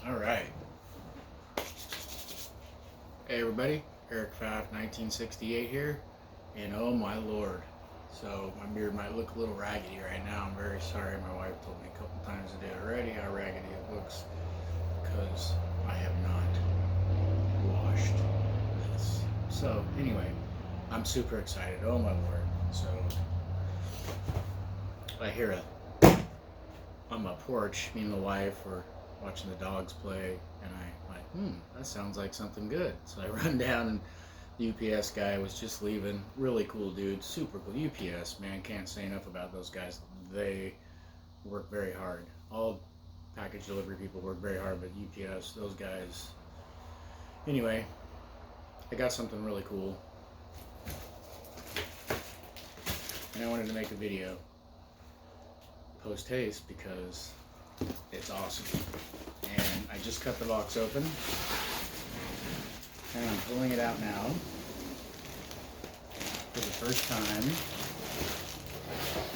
All right. Hey everybody, Eric Pfaff, 1968 here, and oh my lord. So my beard might look a little raggedy right now. I'm very sorry. My wife told me a couple times a day already how raggedy it looks because I have not washed this. So anyway, I'm super excited. Oh my lord. So I hear it on my porch. Me and the wife were watching the dogs play, and that sounds like something good. So I run down, and the UPS guy was just leaving. Really cool dude, super cool. UPS, man, can't say enough about those guys. They work very hard. All package delivery people work very hard, but UPS, those guys. Anyway, I got something really cool, and I wanted to make a video post haste because it's awesome. And I just cut the box open, and I'm pulling it out now for the first time.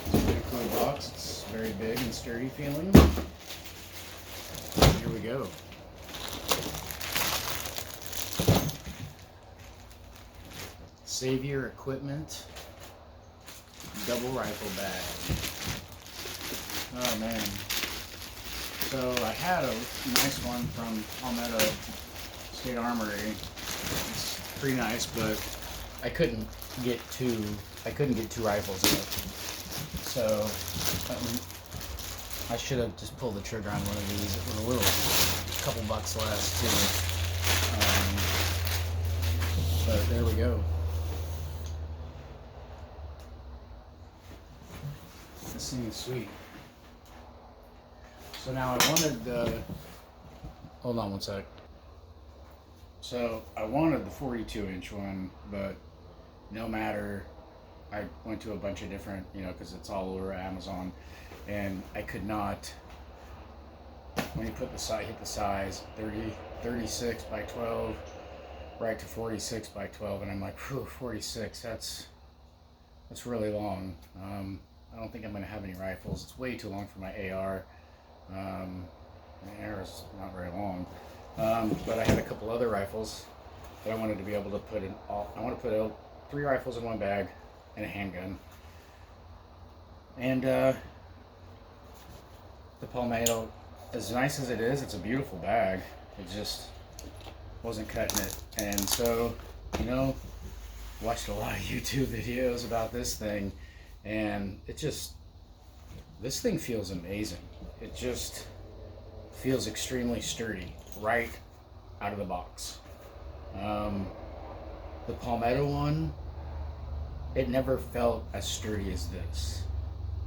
It's a pretty cool box. It's very big and sturdy feeling. Here we go. Savior Equipment double rifle bag. Oh man. So I had a nice one from Palmetto State Armory. It's pretty nice, but I couldn't get two rifles in it. So I should have just pulled the trigger on one of these. It was a couple bucks less too. But there we go. This thing is sweet. So now I wanted hold on one sec. So I wanted the 42-inch one, but no matter, I went to a bunch of different, because it's all over Amazon, and I could not, when you hit the size, 36 by 12, right to 46 by 12, and I'm like, whew, 46, that's really long. I don't think I'm going to have any rifles. It's way too long for my AR. The AR is not very long. But I had a couple other rifles that I wanted to be able to put in I want to put 3 rifles in one bag and a handgun. And the Palmetto, as nice as it is, it's a beautiful bag. It just wasn't cutting it. And so, watched a lot of YouTube videos about this thing, and this thing feels amazing. It just feels extremely sturdy right out of the box. The Palmetto one, it never felt as sturdy as this.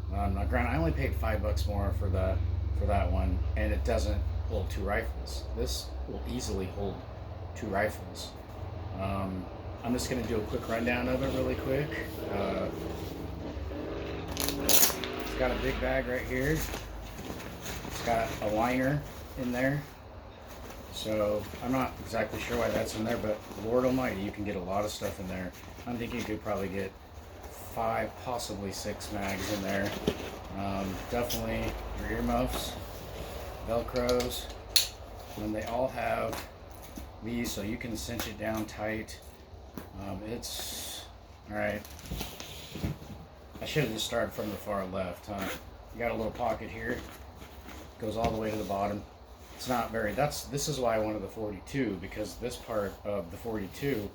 Now granted, I only paid $5 more for that one, and it doesn't hold 2 rifles. This will easily hold 2 rifles. I'm just going to do a quick rundown of it really quick. It's got a big bag right here. It's got a liner in there. So I'm not exactly sure why that's in there, but Lord Almighty, you can get a lot of stuff in there. I'm thinking you could probably get 5, possibly 6 mags in there. Definitely your earmuffs, Velcros, and they all have these so you can cinch it down tight. It's alright. I should have just started from the far left, huh? You got a little pocket here, goes all the way to the bottom. It's not very, this is why I wanted the 42, because this part of the 42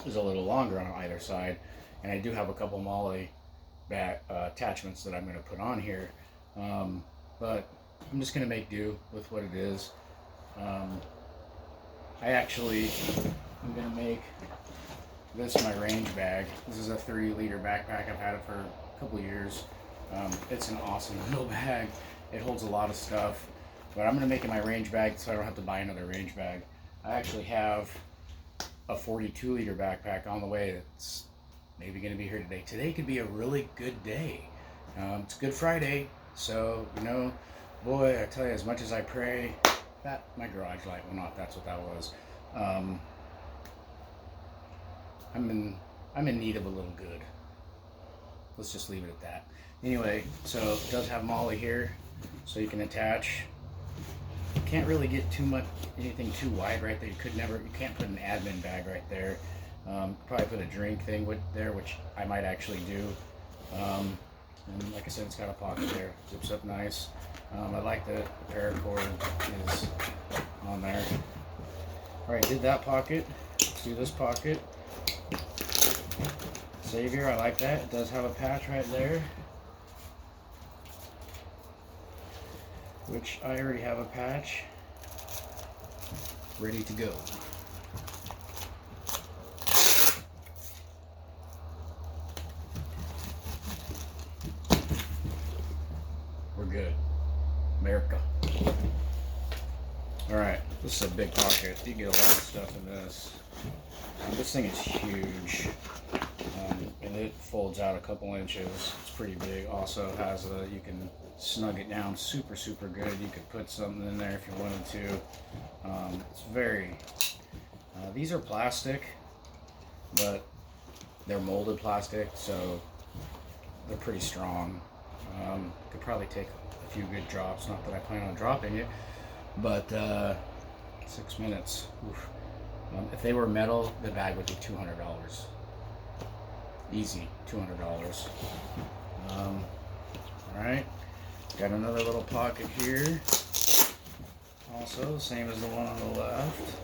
is a little longer on either side, and I do have a couple MOLLE back attachments that I'm going to put on here, but I'm just going to make do with what it is. I'm going to make this my range bag. This is a 30-liter backpack. I've had it for a couple years. It's an awesome little bag. It holds a lot of stuff, but I'm going to make it my range bag so I don't have to buy another range bag. I actually have a 42-liter backpack on the way that's maybe going to be here today. Today could be a really good day. It's Good Friday, so, boy, I tell you, as much as I pray, my garage light went off. That's what that was. I'm in need of a little good. Let's just leave it at that. Anyway, so it does have MOLLE here, so you can attach Can't really get anything too wide right there. You can't put an admin bag right there. Probably put a drink thing there, which I might actually do. And like I said, it's got a pocket there. Zips up nice. I like the paracord is on there. Alright, did that pocket. Let's do this pocket. Savior, I like that. It does have a patch right there, which I already have a patch ready to go. We're good. America. Alright, this is a big pocket. You get a lot of stuff in this. This thing is huge. And it folds out a couple inches. It's pretty big. Also has you can snug it down super good. You could put something in there if you wanted to. It's very, these are plastic, but they're molded plastic, so they're pretty strong. Could probably take a few good drops, not that I plan on dropping it, but 6 minutes. Oof. If they were metal, the bag would be $200. Easy, $200. Alright, got another little pocket here. Also, same as the one on the left.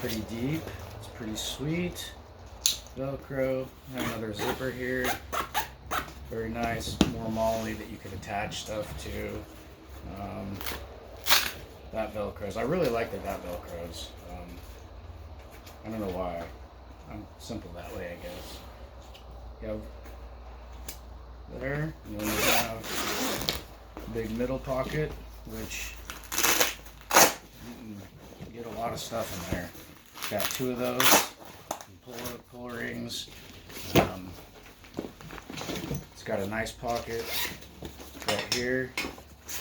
Pretty deep, it's pretty sweet. Velcro, have another zipper here. Very nice, more molly that you could attach stuff to. That Velcros, I really like that Velcros. I don't know why. I'm simple that way, I guess. You have there, and then you have a big middle pocket, which you can get a lot of stuff in there. Got two of those, pull rings. It's got a nice pocket right here.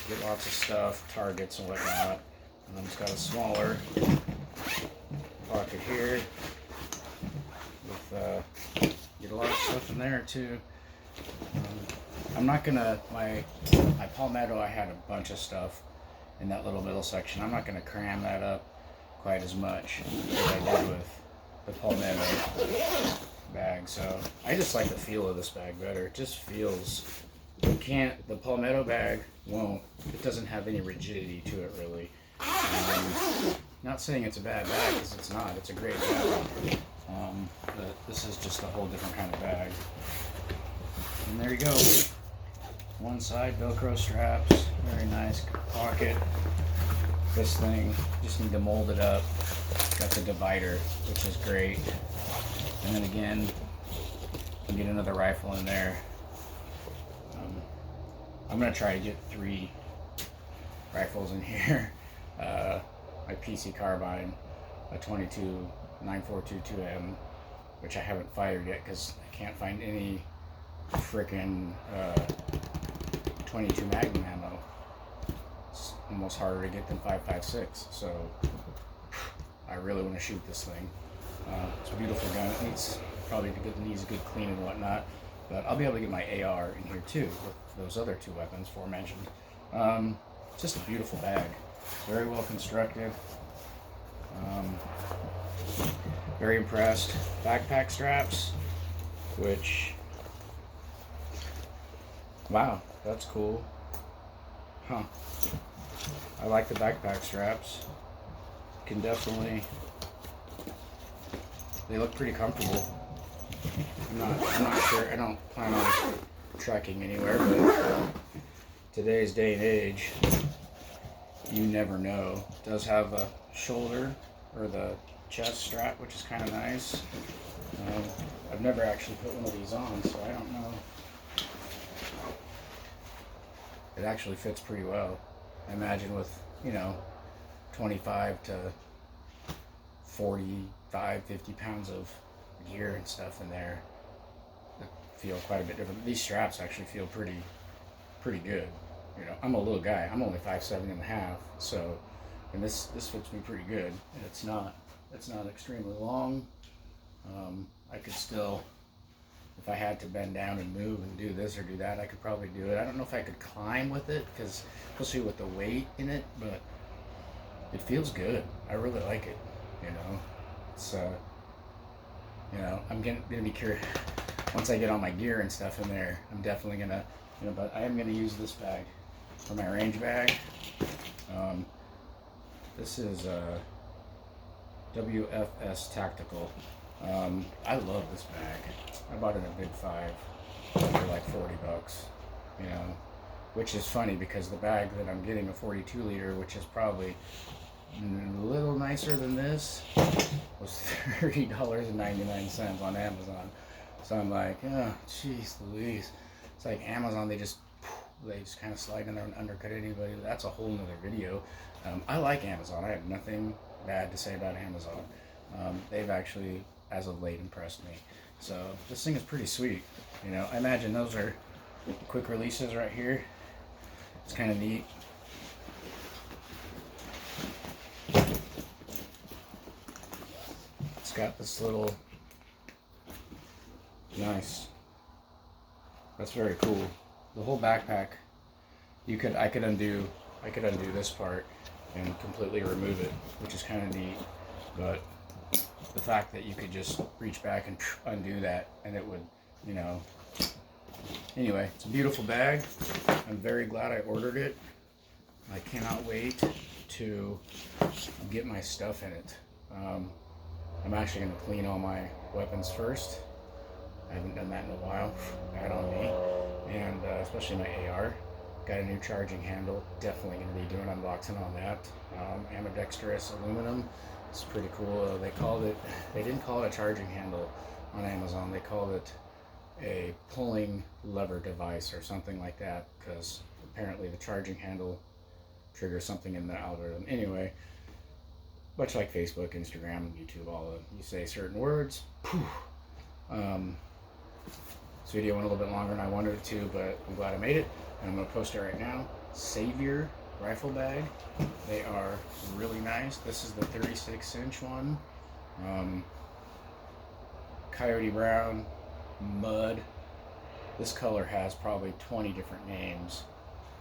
Get lots of stuff, targets and whatnot. And then it's got a smaller pocket here with get a lot of stuff in there too. I'm not gonna, my Palmetto, I had a bunch of stuff in that little middle section. I'm not gonna cram that up quite as much as I did with the Palmetto bag. So I just like the feel of this bag better. It just feels, the Palmetto bag it doesn't have any rigidity to it really. Not saying it's a bad bag, because it's not. It's a great bag. But this is just a whole different kind of bag. And there you go. One side, Velcro straps. Very nice pocket. This thing, just need to mold it up. Got the divider, which is great. And then again, you can get another rifle in there. I'm going to try to get 3 rifles in here. My PC carbine, a 22 9.422M, which I haven't fired yet because I can't find any frickin' 22 Magnum ammo. It's almost harder to get than 5.56, so I really want to shoot this thing. It's a beautiful gun. It needs a good clean and whatnot, but I'll be able to get my AR in here too with those other 2 weapons aforementioned. Just a beautiful bag. Very well constructed. Very impressed. Backpack straps, which, wow, that's cool. Huh. I like the backpack straps. Can definitely, they look pretty comfortable. I'm not sure, I don't plan on trekking anywhere, but today's day and age, you never know. It does have a shoulder or the chest strap, which is kind of nice. I've never actually put one of these on, so I don't know. It actually fits pretty well. I imagine with, 25 to 45, 50 pounds of gear and stuff in there, it feel quite a bit different. These straps actually feel pretty good. I'm a little guy. I'm only 5'7.5", so, and this fits me pretty good. And it's not extremely long. I could still, if I had to bend down and move and do this or do that, I could probably do it. I don't know if I could climb with it, because especially with the weight in it, but it feels good. I really like it. You know, it's I'm gonna be curious once I get all my gear and stuff in there. I'm definitely gonna, but I am gonna use this bag for my range bag. This is WFS Tactical. I love this bag. I bought it in a Big Five for like $40, which is funny because the bag that I'm getting, a 42 liter, which is probably a little nicer than this, was $30.99 on Amazon. So I'm like, oh, jeez Louise. It's like Amazon, they just kind of slide in there and undercut anybody. That's a whole nother video. I like Amazon. I have nothing bad to say about Amazon. They've actually, as of late, impressed me. So this thing is pretty sweet. I imagine those are quick releases right here. It's kind of neat. It's got this little, nice. That's very cool. The whole backpack, I could undo this part and completely remove it, which is kind of neat. But the fact that you could just reach back and undo that, and it would, Anyway, it's a beautiful bag. I'm very glad I ordered it. I cannot wait to get my stuff in it. I'm actually going to clean all my weapons first. I haven't done that in a while. Bad on me. And especially my AR. Got a new charging handle. Definitely going to be doing unboxing on that. Ambidextrous aluminum. It's pretty cool. They didn't call it a charging handle on Amazon. They called it a pulling lever device or something like that, because apparently the charging handle triggers something in the algorithm. Anyway, much like Facebook, Instagram, YouTube, you say certain words. This video went a little bit longer than I wanted it to, but I'm glad I made it, and I'm going to post it right now. Savior rifle bag. They are really nice. This is the 36-inch one. Coyote Brown, mud. This color has probably 20 different names.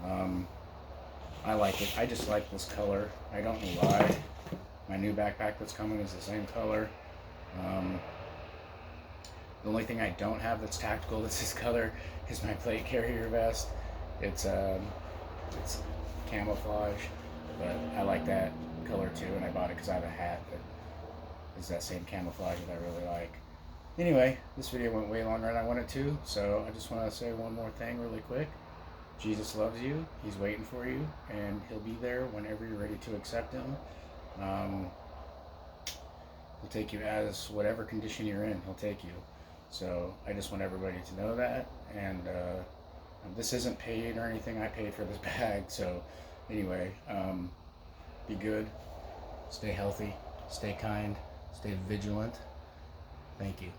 I like it. I just like this color. I don't know why. My new backpack that's coming is the same color. The only thing I don't have that's tactical that's this color is my plate carrier vest. It's camouflage, but I like that color too, and I bought it because I have a hat that is that same camouflage that I really like. Anyway, this video went way longer than I wanted to, so I just want to say one more thing really quick. Jesus loves you. He's waiting for you, and he'll be there whenever you're ready to accept him. He'll take you as whatever condition you're in. He'll take you. So I just want everybody to know that. And this isn't paid or anything. I paid for this bag. So anyway, be good. Stay healthy. Stay kind. Stay vigilant. Thank you.